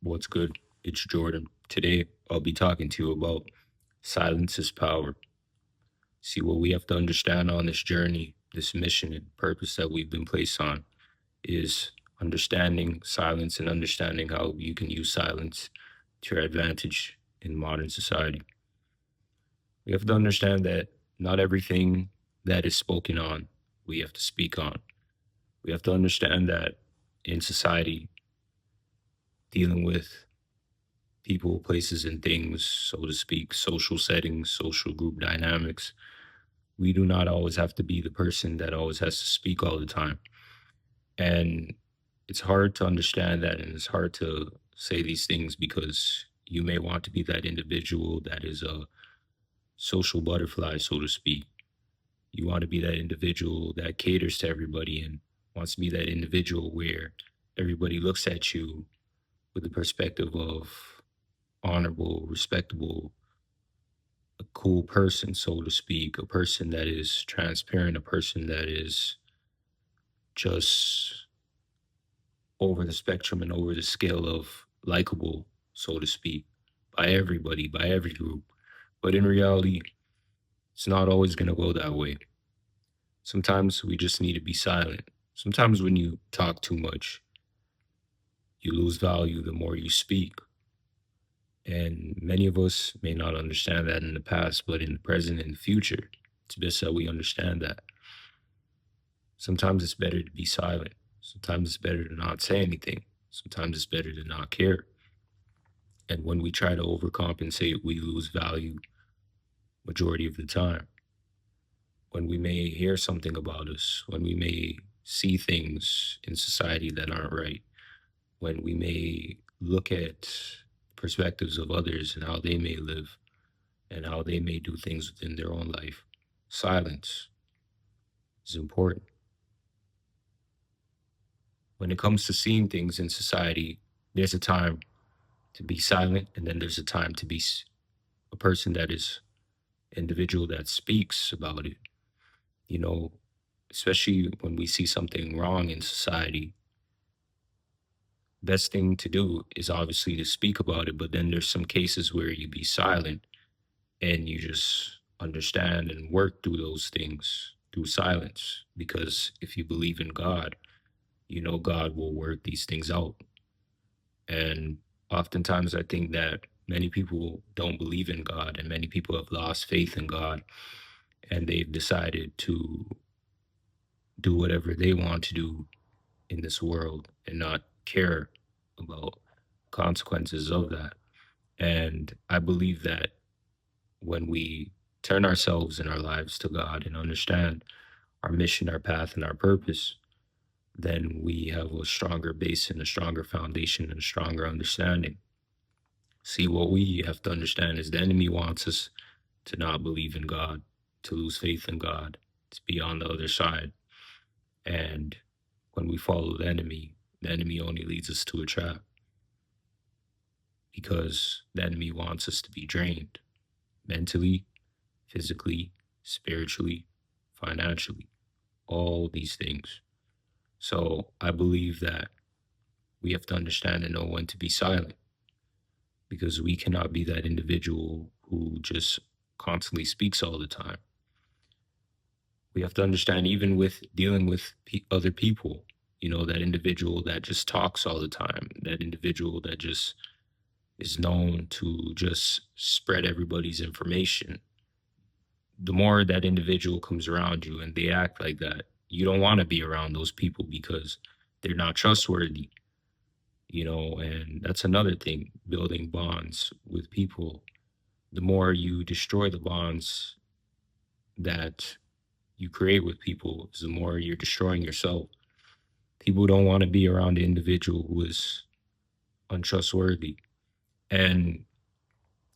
What's good? It's Jordan. Today, I'll be talking to you about silence is power. See, what we have to understand on this journey, this mission and purpose that we've been placed on is understanding silence and understanding how you can use silence to your advantage in modern society. We have to understand that not everything that is spoken on, we have to speak on. We have to understand that in society, dealing with people, places, and things, so to speak, social settings, social group dynamics. We do not always have to be the person that always has to speak all the time. And it's hard to understand that, and it's hard to say these things because you may want to be that individual that is a social butterfly, so to speak. You want to be that individual that caters to everybody and wants to be that individual where everybody looks at you with the perspective of honorable, respectable, a cool person, so to speak, a person that is transparent, a person that is just over the spectrum and over the scale of likable, so to speak, by everybody, by every group. But in reality, it's not always going to go that way. Sometimes we just need to be silent. Sometimes when you talk too much, you lose value the more you speak. And many of us may not understand that in the past, but in the present and the future, it's best that we understand that. Sometimes it's better to be silent. Sometimes it's better to not say anything. Sometimes it's better to not care. And when we try to overcompensate, we lose value majority of the time. When we may hear something about us, when we may see things in society that aren't right, when we may look at perspectives of others and how they may live and how they may do things within their own life, silence is important. When it comes to seeing things in society, there's a time to be silent, and then there's a time to be a person that is individual that speaks about it. You know, especially when we see something wrong in society, best thing to do is obviously to speak about it. But then there's some cases where you be silent and you just understand and work through those things through silence. Because if you believe in God, you know God will work these things out. And oftentimes, I think that many people don't believe in God, and many people have lost faith in God, and they've decided to do whatever they want to do in this world and not care about consequences of that. And I believe that when we turn ourselves and our lives to God and understand our mission, our path, and our purpose, then we have a stronger base and a stronger foundation and a stronger understanding. See, what we have to understand is the enemy wants us to not believe in God, to lose faith in God, to be on the other side. And when we follow the enemy only leads us to a trap because the enemy wants us to be drained mentally, physically, spiritually, financially, all these things. So I believe that we have to understand and know when to be silent because we cannot be that individual who just constantly speaks all the time. We have to understand, even with dealing with other people, that individual that just talks all the time, that individual that just is known to just spread everybody's information. The more that individual comes around you and they act like that, you don't want to be around those people because they're not trustworthy, and that's another thing, building bonds with people. The more you destroy the bonds that you create with people, is the more you're destroying yourself. People don't want to be around an individual who is untrustworthy. And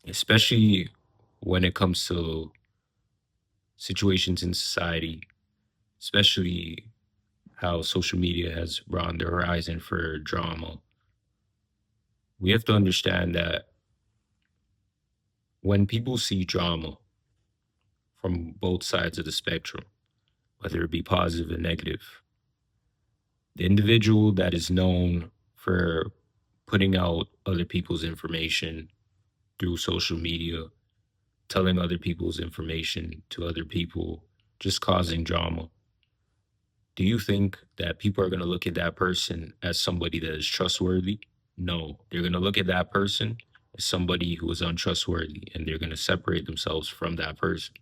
especially when it comes to situations in society, especially how social media has broadened the horizon for drama, we have to understand that when people see drama from both sides of the spectrum, whether it be positive or negative, the individual that is known for putting out other people's information through social media, telling other people's information to other people, just causing drama. Do you think that people are going to look at that person as somebody that is trustworthy? No, they're going to look at that person as somebody who is untrustworthy, and they're going to separate themselves from that person.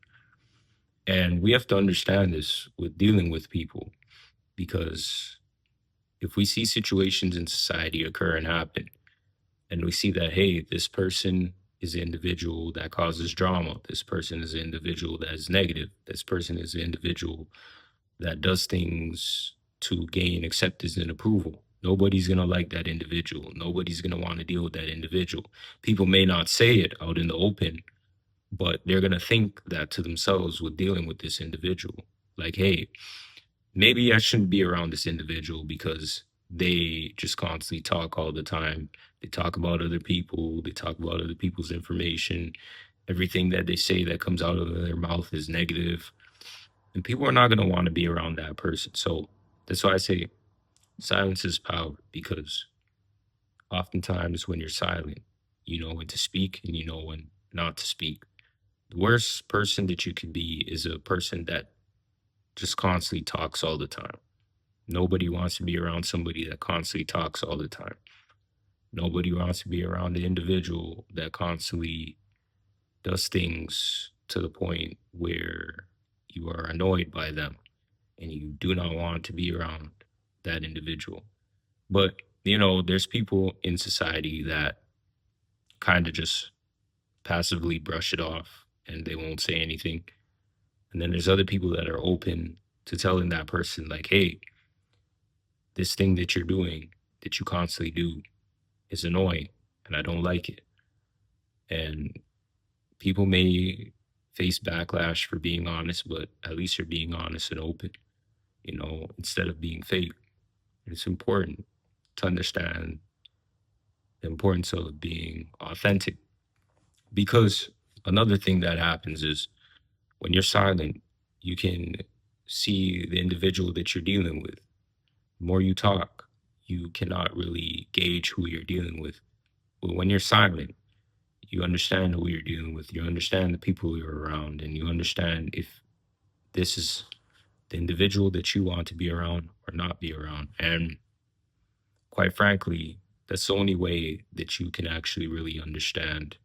And we have to understand this with dealing with people, because if we see situations in society occur and happen, and we see that, hey, this person is an individual that causes drama, this person is an individual that is negative, this person is an individual that does things to gain acceptance and approval. Nobody's going to like that individual. Nobody's going to want to deal with that individual. People may not say it out in the open, but they're going to think that to themselves with dealing with this individual. Like, hey, maybe I shouldn't be around this individual because they just constantly talk all the time. They talk about other people, they talk about other people's information. Everything that they say that comes out of their mouth is negative, and people are not going to want to be around that person. So that's why I say silence is power, because oftentimes when you're silent, you know when to speak and you know when not to speak. The worst person that you can be is a person that just constantly talks all the time. Nobody wants to be around somebody that constantly talks all the time. Nobody wants to be around the individual that constantly does things to the point where you are annoyed by them and you do not want to be around that individual. But, there's people in society that kind of just passively brush it off and they won't say anything. And then there's other people that are open to telling that person, like, hey, this thing that you're doing, that you constantly do, is annoying and I don't like it. And people may face backlash for being honest, but at least you're being honest and open, instead of being fake. It's important to understand the importance of being authentic, because another thing that happens is when you're silent, you can see the individual that you're dealing with. The more you talk, you cannot really gauge who you're dealing with. But when you're silent, you understand who you're dealing with. You understand the people you're around, and you understand if this is the individual that you want to be around or not be around. And quite frankly, that's the only way that you can actually really understand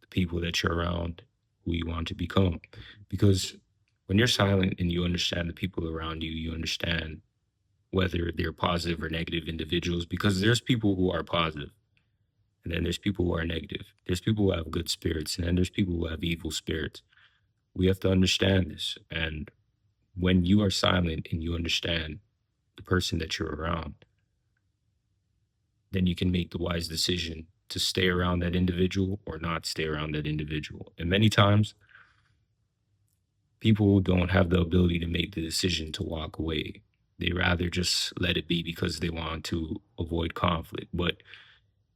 the people that you're around, who you want to become. Because when you're silent and you understand the people around you, you understand whether they're positive or negative individuals, because there's people who are positive and then there's people who are negative. There's people who have good spirits and then there's people who have evil spirits. We have to understand this. And when you are silent and you understand the person that you're around, then you can make the wise decision to stay around that individual or not stay around that individual. And many times, people don't have the ability to make the decision to walk away. They rather just let it be because they want to avoid conflict. But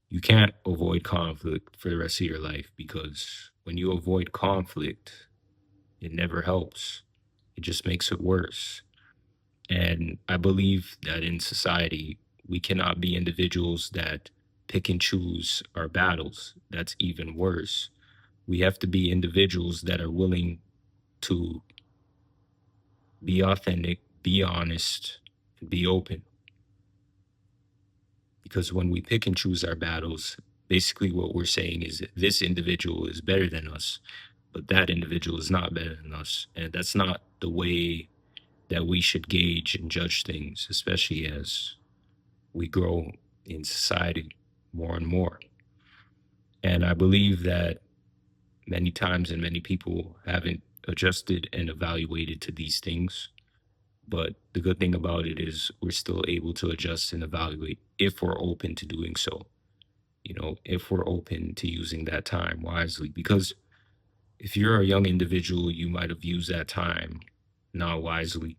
you can't avoid conflict for the rest of your life, because when you avoid conflict, it never helps. It just makes it worse. And I believe that in society, we cannot be individuals that pick and choose our battles. That's even worse. We have to be individuals that are willing to be authentic, be honest, and be open. Because when we pick and choose our battles, basically what we're saying is that this individual is better than us, but that individual is not better than us. And that's not the way that we should gauge and judge things, especially as we grow in society more and more. And I believe that many times and many people haven't adjusted and evaluated to these things. But the good thing about it is we're still able to adjust and evaluate if we're open to doing so, if we're open to using that time wisely. Because if you're a young individual, you might have used that time not wisely.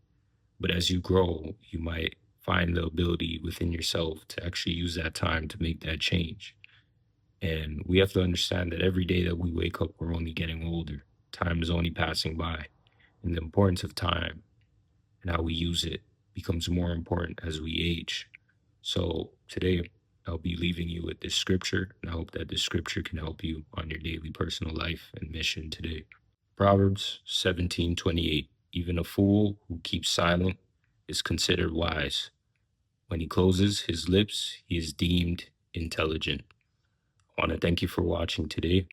But as you grow, you might find the ability within yourself to actually use that time to make that change. And we have to understand that every day that we wake up, we're only getting older. Time is only passing by. And the importance of time and how we use it becomes more important as we age. So today, I'll be leaving you with this scripture, and I hope that this scripture can help you on your daily personal life and mission today. Proverbs 17:28. Even a fool who keeps silent is considered wise. When he closes his lips, he is deemed intelligent. I want to thank you for watching today.